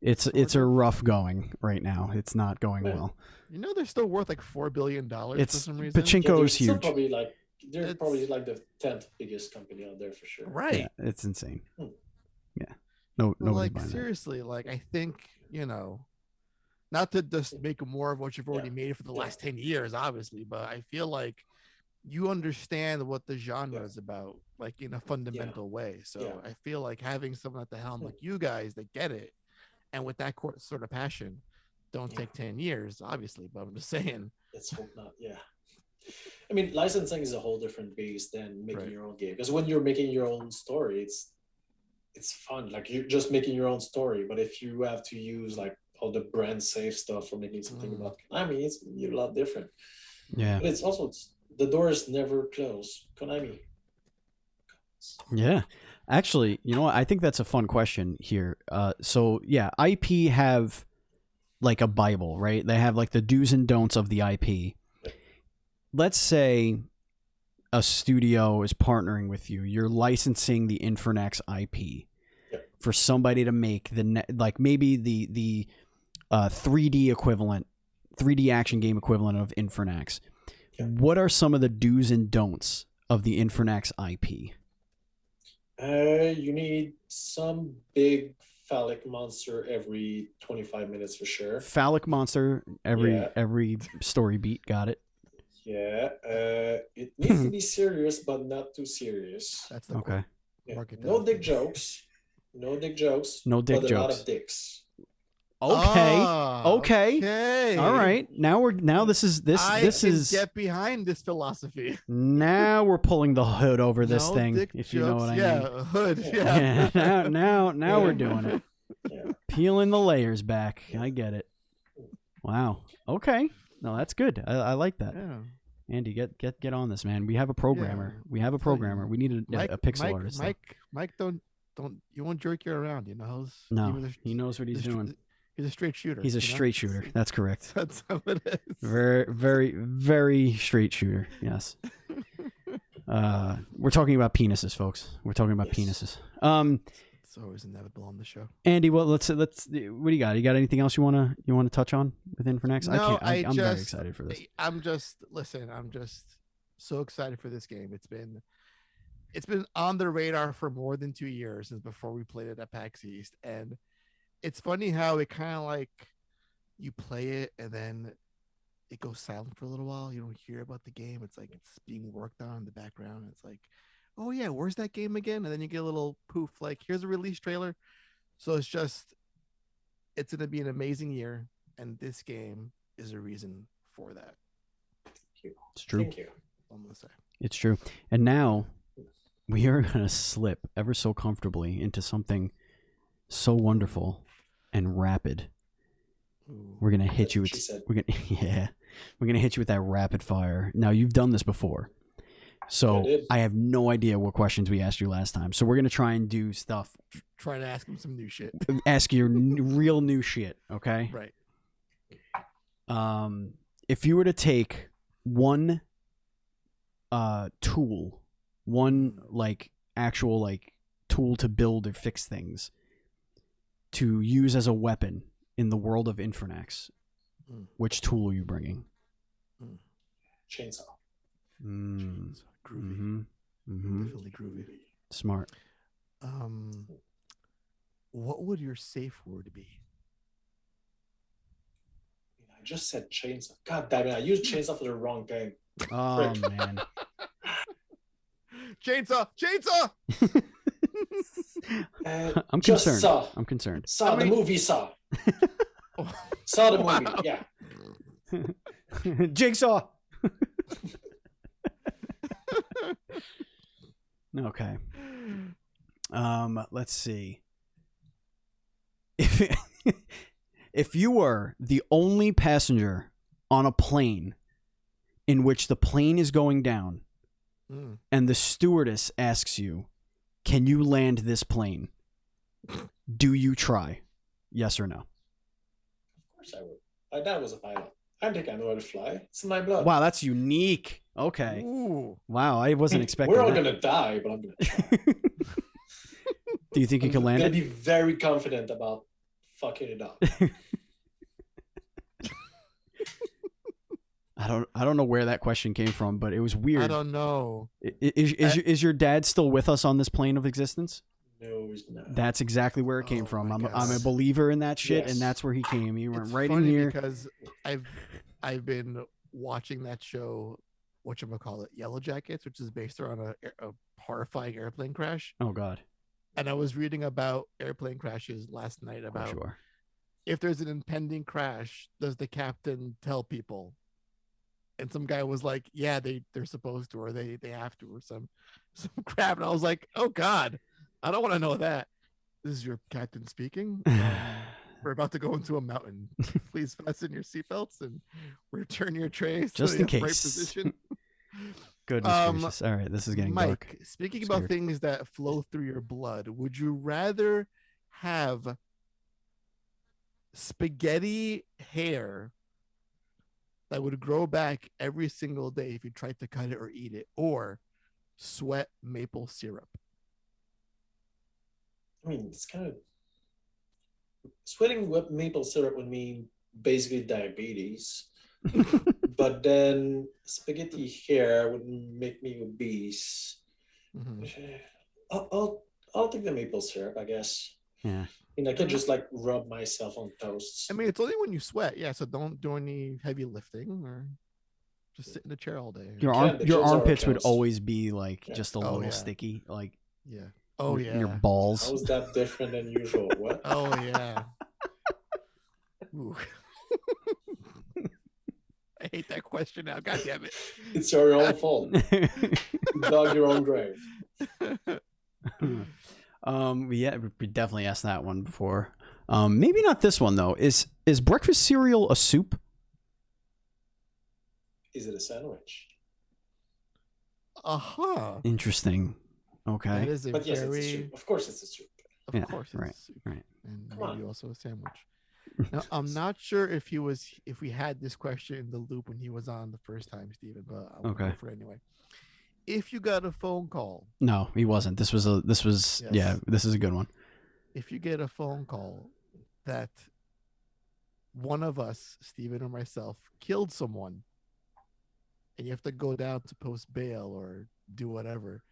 a rough going right now. It's not going well. They're still worth like $4 billion for some reason. Pachinko is huge. They're probably like the 10th biggest company out there for sure. Right. Yeah, it's insane. Yeah. No, like seriously, like I think not to just make more of what you've already made for the last 10 years, obviously, but I feel like you understand what the genre is about, like in a fundamental way. So I feel like having someone at the helm like you guys that get it, and with that sort of passion, don't take 10 years, obviously. But I'm just saying. Let's hope not. Yeah. I mean, licensing is a whole different beast than making your own game. Because when you're making your own story, it's fun. Like you're just making your own story. But if you have to use like all the brand safe stuff for making something about, I mean, it's a lot different. Yeah. But it's also the doors never close. Konami. Yeah. Actually, you know what? I think that's a fun question here. So yeah, IP have like a Bible, right? They have like the do's and don'ts of the IP. Let's say a studio is partnering with you. You're licensing the Infernax IP for somebody to make maybe the 3D equivalent, 3D action game equivalent of Infernax. What are some of the do's and don'ts of the Infernax IP? You need some big phallic monster every 25 minutes for sure. Phallic monster every story beat. Got it. Yeah, it needs to be serious, but not too serious. That's the okay. Yeah. No dick jokes. No dick jokes. No dick but jokes. A lot of dicks. Okay. All right. Now this is get behind this philosophy. Now we're pulling the hood over this thing, if you know what I mean. Yeah, hood. Yeah. Now we're doing it. Yeah. Peeling the layers back. I get it. Wow. Okay. No, that's good. I like that. Yeah. Andy, get on this, man. We have a programmer. Yeah. We have a programmer. We need a pixel artist. Mike, don't you won't jerk you around, you know? No, he knows what he's doing. He's a straight shooter. He's a straight shooter. That's correct. That's how it is. Very, very, very straight shooter. Yes. We're talking about penises, folks. We're talking about penises. It's always inevitable on the show. Andy, well, let's. What do you got? You got anything else you wanna touch on with Infernax? No, I'm very excited for this. I'm just so excited for this game. It's been on the radar for more than 2 years since before we played it at PAX East, and it's funny how it kind of like you play it and then it goes silent for a little while. You don't hear about the game. It's like it's being worked on in the background. It's like, oh yeah, where's that game again? And then you get a little poof, like here's a release trailer. So it's going to be an amazing year, and this game is a reason for that. It's true. Thank you. I'm gonna say it's true. And now we are going to slip ever so comfortably into something so wonderful and rapid. Ooh. We're going to hit you with we're going to hit you with that rapid fire. Now, you've done this before. So I have no idea what questions we asked you last time. So we're going to try and do stuff. Try to ask him some new shit. Ask your real new shit, okay? Right. If you were to take one tool, one like actual like tool to build or fix things to use as a weapon in the world of Infernax, which tool are you bringing? Chainsaw. Groovy. Definitely groovy. Smart. What would your safe word be? I just said chainsaw. God damn it! I used chainsaw for the wrong thing. Oh man. Chainsaw! I'm just concerned. Saw. I'm concerned. Saw the movie Saw. Saw the movie. Yeah. Jigsaw. Okay. Let's see. If you were the only passenger on a plane in which the plane is going down and the stewardess asks you, "Can you land this plane?" Do you try? Yes or no? Of course I would. My dad was a pilot. I think I know how to fly. It's in my blood. Wow, that's unique. Okay. Ooh. Wow, I wasn't expecting We're all that. gonna die, but I'm gonna try. Do you think you can land I'm it? gonna be very confident about fucking it up. I don't know where that question came from, but it was weird. I don't know. Is your dad still with us on this plane of existence? No, he's not. That's exactly where it came from. my I'm a gosh. believer in that shit, Yes. and that's where he came. He went It's right in funny here. because I've been watching that show, whatchamacallit, Yellow Jackets, which is based around a horrifying airplane crash. Oh God. And I was reading about airplane crashes last night about Sure. if there's an impending crash, does the captain tell people? And some guy was like, yeah, they're supposed to, or they have to, or some crap. And I was like, oh God, I don't want to know that. This is your captain speaking. We're about to go into a mountain. Please fasten your seatbelts and return your trays Just to in the right case. position. Goodness gracious. All right, this is getting Mike, dark. speaking Scared. about things that flow through your blood, would you rather have spaghetti hair that would grow back every single day if you tried to cut it or eat it, or sweat maple syrup? I mean, it's kind of sweating with maple syrup would mean basically diabetes, but then spaghetti hair would make me obese. I'll take the maple syrup, I guess. Yeah. I mean, I could just like rub myself on toasts. I mean, it's only when you sweat. Yeah, so don't do any heavy lifting or just sit in the chair all day. Your the your gyms are armpits would closed. always be like Yeah. just a Oh, little yeah. sticky, like Yeah. Oh, yeah. your balls. How is that different than usual? What? Oh, yeah. Ooh. I hate that question now. God damn it. It's your own fault. You dug your own grave. Yeah, we definitely asked that one before. Maybe not this one though. Is breakfast cereal a soup? Is it a sandwich? Interesting. Okay. That is a But yes, very. it's a soup. Of course, it's a soup. Of course, it's right, a soup. right. And Come maybe on. also a sandwich. Now, I'm not sure if we had this question in the loop when he was on the first time, Steven, but I'll go for it anyway. If you got a phone call. No, he wasn't. This was Yes. yeah, this is a good one. If you get a phone call that one of us, Steven or myself, killed someone, and you have to go down to post bail or do whatever,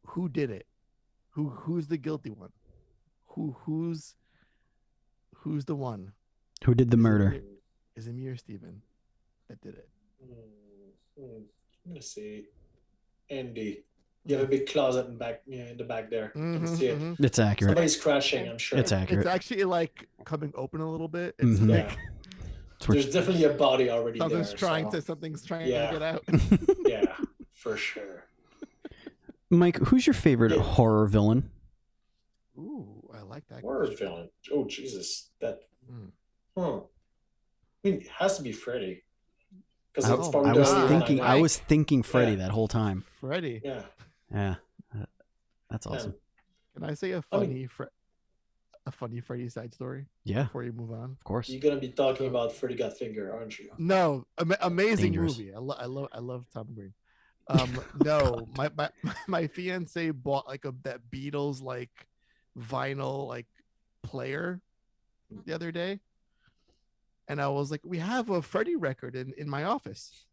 who did it? Who's the guilty one? Who's the one? Who did the murder? Is it me or Steven that did it? I'm gonna say Andy. You have a big closet in the back there. You can see it. It's accurate. Somebody's crashing, I'm sure. It's accurate. It's actually like coming open a little bit. It's Mhm. like There's definitely a body already something's there. trying to get out. Yeah, for sure. Mike, who's your favorite horror villain? Ooh, I like that. Horror villain. Oh Jesus, that. Mm. I mean, it has to be Freddy. Because I it's probably was the only one thinking. know. I was thinking Freddy Yeah. that whole time. Freddy. Yeah. Yeah, that's awesome. Can I say a funny Freddy side story Yeah, before you move on? of course. You're gonna be talking about Freddy Got Finger, aren't you? No, amazing Dangerous. movie. I love Tom Green. No, my fiance bought like that Beatles like vinyl like player the other day, and I was like, we have a Freddy record in my office,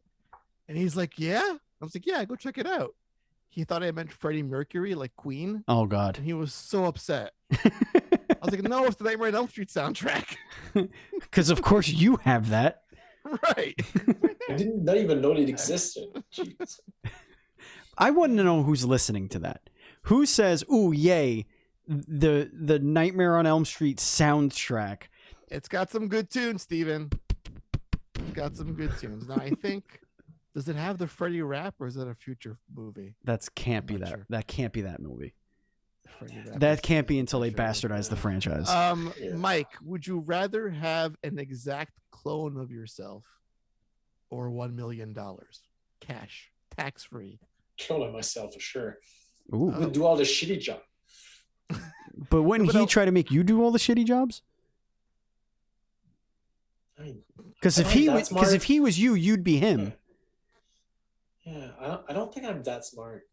and he's like, yeah. I was like, yeah, go check it out. He thought I meant Freddie Mercury, like Queen, Oh God. and he was so upset. I was like, no, it's the Nightmare on Elm Street soundtrack. Because of course you have that. Right. I did not even know it existed. Jeez. I want to know who's listening to that. Who says, "Ooh, yay, the Nightmare on Elm Street soundtrack"? It's got some good tunes, Steven. It's got some good tunes. Now, I think, does it have the Freddy rap or is it a future movie? That can't be Not that. sure. That can't be that movie. Freddy rap That is- can't be until they sure. bastardize the franchise. Yeah. Mike, would you rather have an exact clone of yourself or $1 million cash, tax free? Killing myself for sure. Ooh. I'm gonna do all the shitty job. But wouldn't but he I'll- try to make you do all the shitty jobs? I mean, Because if Am I he that was, smart? if he was you, you'd be him. yeah, I don't think I'm that smart.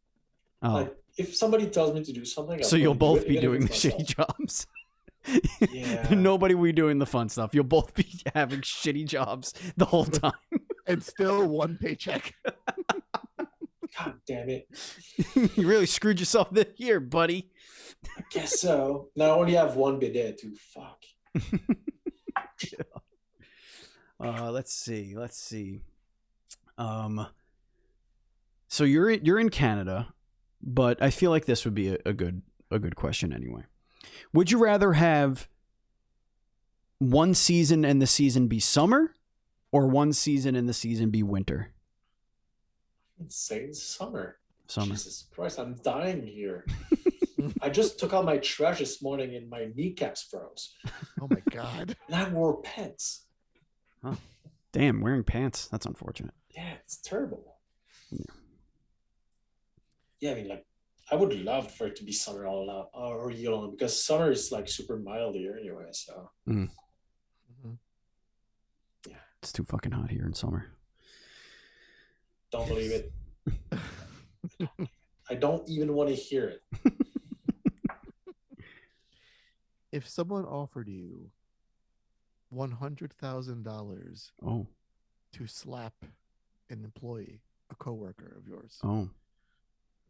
Oh, Like, if somebody tells me to do something, so I'll you'll probably both do it, be even doing the if it's shitty myself. jobs. Yeah. Nobody will be doing the fun stuff. You'll both be having shitty jobs the whole time. And still one paycheck. God damn it. You really screwed yourself this year, buddy. I guess so. Now I only have one bidet too. Fuck. Let's see. So you're in Canada, but I feel like this would be a good question anyway. Would you rather have one season and the season be summer, or one season and the season be winter? Insane summer. Summer. Jesus Christ, I'm dying here. I just took out my trash this morning and my kneecaps froze. Oh my God. And I wore pants. Damn, wearing pants. That's unfortunate. Yeah, it's terrible. Yeah, I mean, like, I would love for it to be summer all out or year long, because summer is like super mild here anyway. So Mhm. It's too fucking hot here in summer. don't believe it. I don't even want to hear it. If someone offered you $100,000 Oh, to slap an employee, a coworker of yours, oh.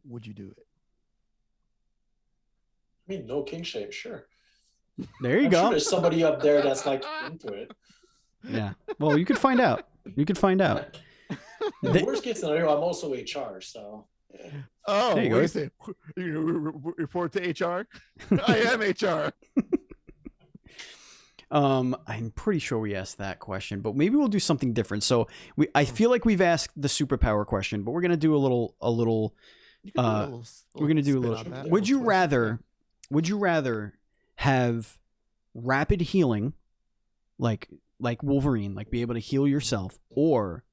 would you do it? I mean, no king shame, sure. There you I'm go. sure there's somebody up there that's like into it. Yeah. Well, you could find out. You could find out. The They- worst case scenario, I'm also HR, so yeah. Oh, There you what go. is it? You report to HR? I am HR. I'm pretty sure we asked that question, but maybe we'll do something different. So I feel like we've asked the superpower question, but we're gonna do a little. You can do a little We're gonna do a spin little. on that, Would you twist. rather? Would you rather have rapid healing, like Wolverine, like be able to heal yourself, or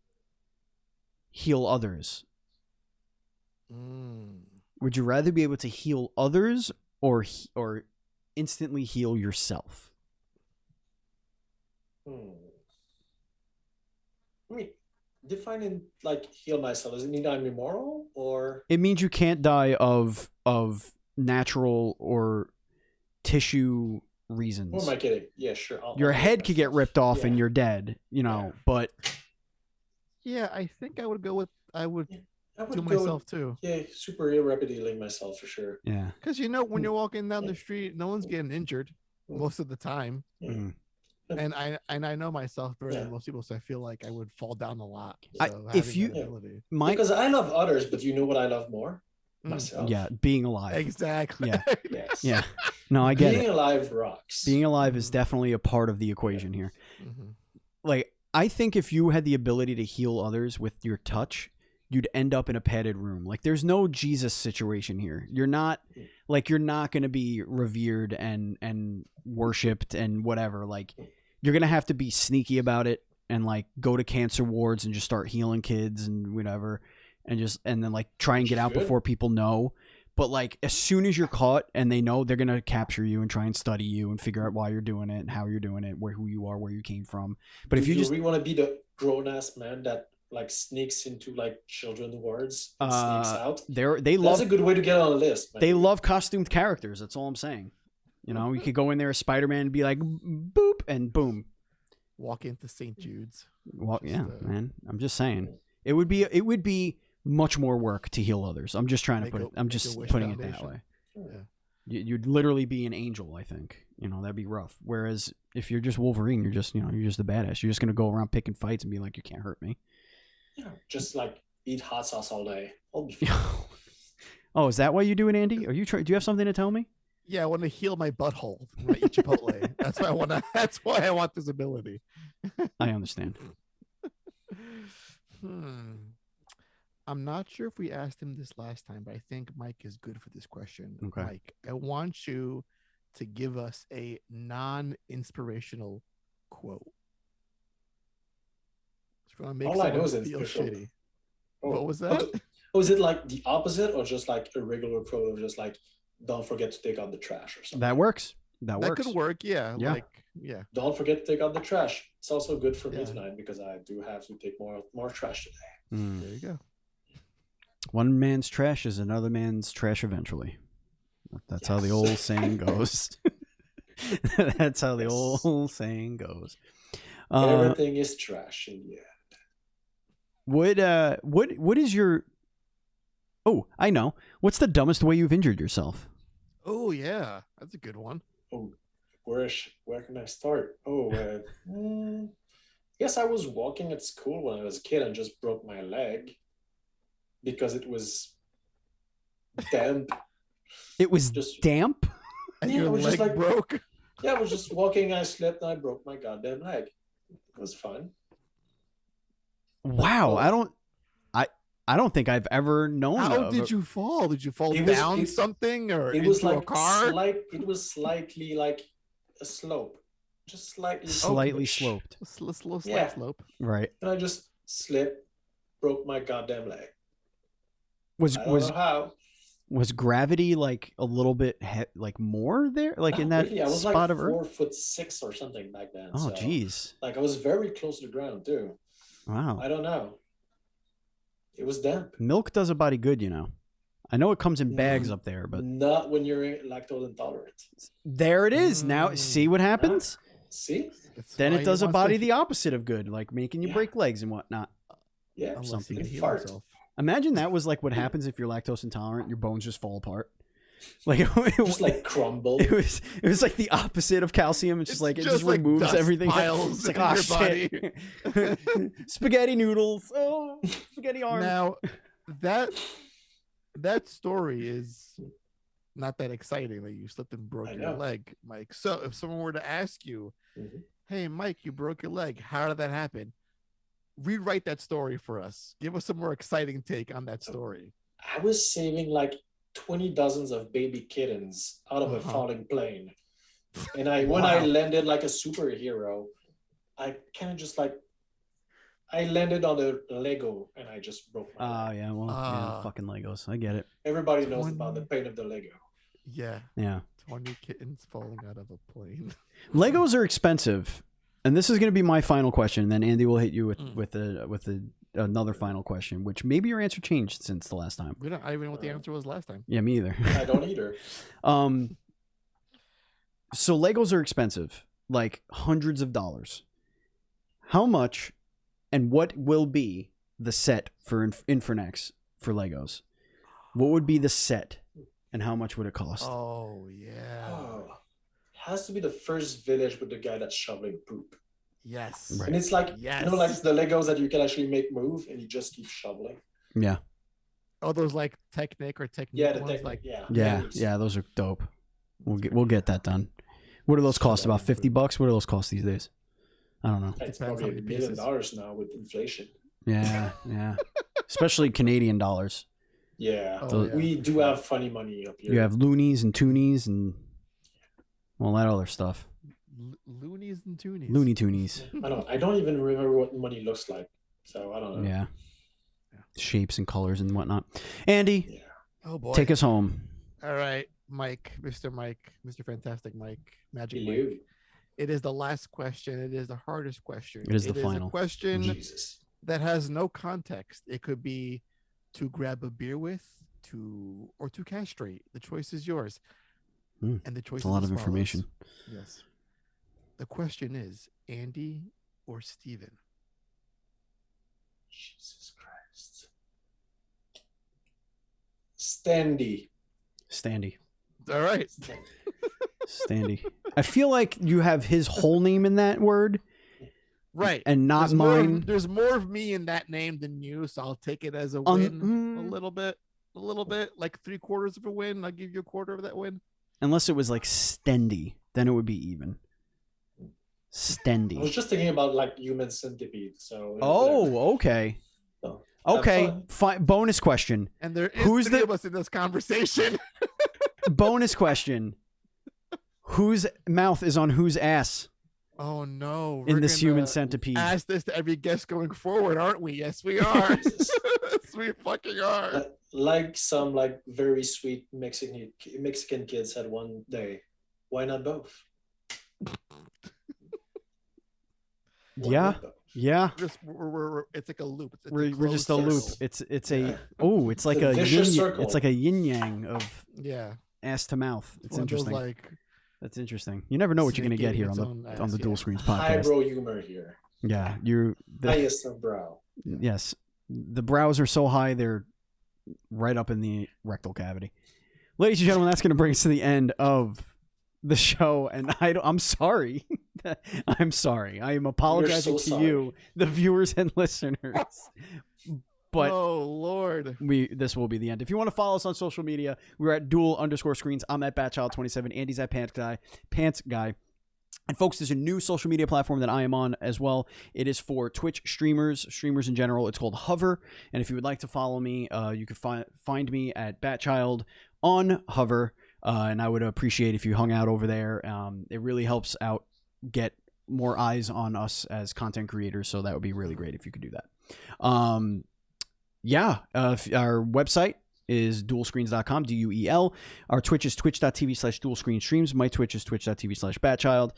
heal others? Would you rather be able to heal others or instantly heal yourself? I mean, defining like heal myself, does it mean I'm immoral or? It means you can't die of natural or tissue reasons. Who am I kidding? Yeah, sure. Your I'll head could get ripped off Yeah. and you're dead, you know, but Yeah, I think I would go with I would I would do go myself too. Yeah, super rapid healing myself for sure. yeah. Because when you're walking down the street, no one's getting injured most of the time. Mm. And I know myself better Yeah. than most people, so I feel like I would fall down a lot. I- So if having you- that ability. Because I love others, but you know what I love more? Myself. Yeah, being alive. Exactly. Yeah. Yes. Yeah. No, I get Being it. alive rocks. Being alive is definitely a part of the equation here. Mhm. Like, I think if you had the ability to heal others with your touch, you'd end up in a padded room. Like, there's no Jesus situation here. You're not going to be revered and worshipped and whatever. Like, you're going to have to be sneaky about it and like go to cancer wards and just start healing kids and whatever. And then like try and get out before people know. But like as soon as you're caught and they know, they're going to capture you and try and study you and figure out why you're doing it and how you're doing it, who you are, where you came from. But if you just really want to be the grown-ass man that like sneaks into like children wards and sneaks out, that's a good way to get on a list, man. They love costumed characters. That's all I'm saying. You know, you could go in there as Spider-Man and be like, boop, and boom. Walk into St. Jude's. Well, yeah, man. I'm just saying. It would be much more work to heal others. I'm just trying to put it. I'm just putting it that way. Yeah. You'd literally be an angel, I think. You know, that'd be rough. Whereas if you're just Wolverine, you're just a badass. You're just gonna go around picking fights and be like, you can't hurt me. Yeah, just like eat hot sauce all day. I'll be fine. Oh, is that why you do it, Andy? Do you have something to tell me? Yeah, I want to heal my butthole when I eat Chipotle. That's why I want to. That's why I want this ability. I understand. I'm not sure if we asked him this last time, but I think Mike is good for this question. Okay. Mike, I want you to give us a non-inspirational quote. All I know is it's shitty. Oh. What was that? Oh, is it like the opposite or just like a regular quote of just like, don't forget to take out the trash or something? That works. That That works. could work, yeah. Yeah. Don't forget to take out the trash. It's also good for me tonight because I do have to take more trash today. There you go. One man's trash is another man's trash eventually. That's how the old saying goes. That's how the old saying goes. Everything is trash in the end. What is your... Oh, I know. What's the dumbest way you've injured yourself? Oh, yeah. That's a good one. Oh, where can I start? Oh, yes, I was walking at school when I was a kid and just broke my leg because it was damp. It was just damp? And Yeah, your it was just leg like- broke? Yeah, I was just walking, I slipped, and I broke my goddamn leg. It was fun. Wow, I don't think I've ever known. How did you fall? Did you fall It was- down it- something or It was into a like car? it was slightly like a slope, just slightly Slightly slopeish. sloped, Slow Yeah. slope. right? And I just slipped, broke my goddamn leg. Was I don't know how. was gravity like a little bit like more there, like in that Really, I was spot like of Earth? 4'6" or something back then. Oh, so, jeez! like I was very close to the ground too. Wow, I don't know. It was damp. milk does a body good, you know. I know it comes in bags up there, but Not when you're lactose intolerant. there it is. Now, see what happens? See? It's Then fine. it does He a wants body to- the opposite of good, like making you Yeah. break legs and whatnot. Yeah. unless something. he can You heal fart. himself. Imagine that was like what happens if you're lactose intolerant. Your bones just fall apart. Like Just like crumble. it was like the opposite of calcium. It's just like it just like removes dust everything. piles It's like, in oh your shit. Spaghetti noodles. Oh, spaghetti arms. Now, that story is not that exciting that you slipped and broke I your know. leg, Mike. So if someone were to ask you, Mhm. hey, Mike, you broke your leg. How did that happen? Rewrite that story for us. Give us a more exciting take on that story. I was saving like 20 dozens of baby kittens out of a Uh-huh. falling plane. And when I landed like a superhero, I kind of just like I landed on the Lego and I just broke my leg. Oh yeah, well, yeah, fucking Legos. I get it. Everybody knows about the pain of the Lego. Yeah. Yeah. 20 kittens falling out of a plane. Legos are expensive, and this is going to be my final question. And then Andy will hit you with another final question, which maybe your answer changed since the last time. I don't even know what the answer was last time. Yeah, me either. I don't either. So Legos are expensive, like hundreds of dollars. How much, and what will be the set for Infernax for Legos? What would be the set, and how much would it cost? Oh yeah. Oh, it has to be the first village with the guy that's shoveling poop. Yes. Right. And it's like Yes. you know, like it's the Legos that you can actually make move, and you just keep shoveling. Yeah. Oh, those like Technic or Technique Yeah, the ones, Technic, like yeah. Yeah, those are dope. We'll get that done. What do those cost? About $50? What do those cost these days? I don't know. It's Depends how probably many $1 million pieces. now with inflation. Yeah, yeah. Especially Canadian dollars. Yeah, Oh, yeah. we do have funny money up here. You have loonies and toonies and all that other stuff. Loonies and Toonies. Looney Toonies. I don't even remember what money looks like, so I don't know. Yeah. Shapes and colors and whatnot. Andy, Yeah. Oh boy. take us home. All right, Mike, Mr. Fantastic Mike, Magic Hello. Mike. It is the last question. It is the hardest question. It is the final. A question Jesus. that has no context. It could be to grab a beer with, or to castrate. The choice is yours. And the choice It's a lot is of as follows. information. Yes. The question is Andy or Steven? Jesus Christ. Standy. Standy. All right. Standy. I feel like you have his whole name in that word Right. and not There's more of- mine. there's more of me in that name than you, so I'll take it as a win. A little bit, like 3/4 of a win. I'll give you a quarter of that win. Unless it was like Stendy, then it would be even. I was Stendy. just thinking about like human centipede. So Oh, okay. So, Okay. Bonus question. And there is Who's three the- of us in this conversation. Bonus question. Whose mouth is on whose ass Oh no! in We're this human gonna centipede? ask this to every guest going forward, aren't we? Yes, we are. Jesus. Yes, we fucking are. like some like very sweet Mexican kids had one day. Why not both? Why Yeah. not both? Yeah. We're it's like a loop. It's We're just a closed loop. circle. It's a Yeah. it's like It's a a vicious yin, circle. it's like a yin yang of Yeah. ass to mouth. It's one of those, interesting. like That's interesting. You never know what you're gonna snake get here eating on its the own ass, Dual yeah. Screens podcast. Highbrow humor here. Yeah, Highest of brow. yes. The brows are so high they're right up in the rectal cavity. Ladies and gentlemen, that's going to bring us to the end of the show, and I'm sorry. I'm sorry. I am apologizing so to you, the viewers and listeners. But oh Lord. this will be the end. If you want to follow us on social media, we're at Duel_Screens. I'm at Batchild27. Andy's at Pants Guy. And folks, there's a new social media platform that I am on as well. It is for Twitch streamers in general. It's called Hover. And if you would like to follow me, you can find me at Batchild on Hover. And I would appreciate if you hung out over there. It really helps out get more eyes on us as content creators. So that would be really great if you could do that. Our website is duelscreens.com, DUEL. Our Twitch is twitch.tv/duelscreenstreams. My Twitch is twitch.tv/Batchild.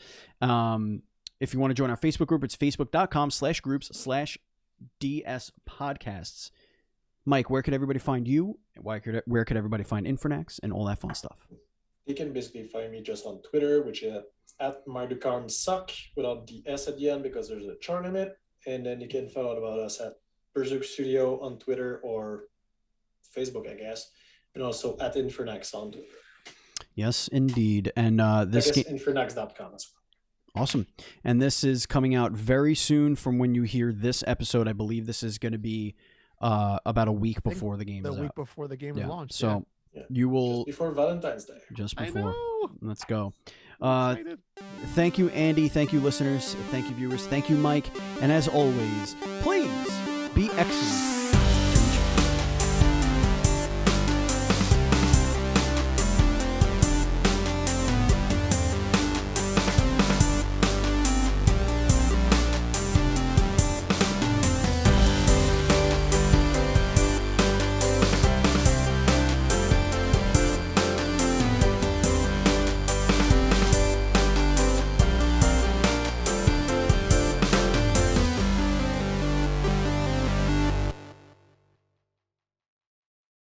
If you want to join our Facebook group, it's facebook.com/groups/DS podcasts. Mike, where could everybody find you? Where could everybody find Infernax and all that fun stuff? You can basically find me just on Twitter, which is at Mike Ducarme suck without the S at the end because there's a chart in it. And then you can find out about us at Berzerk Studio on Twitter or Facebook, I guess, and also at Infernax on Twitter. Yes, indeed. And this Infernax.com as well. Awesome. And this is coming out very soon from when you hear this episode. I believe this is going to be about a week before the game is The week out. before the game is launched. So Yeah. you will Just before Valentine's Day. just I before. know. Let's go. I'm excited. Thank you, Andy. Thank you, listeners. Thank you, viewers. Thank you, Mike. And as always, please be excellent.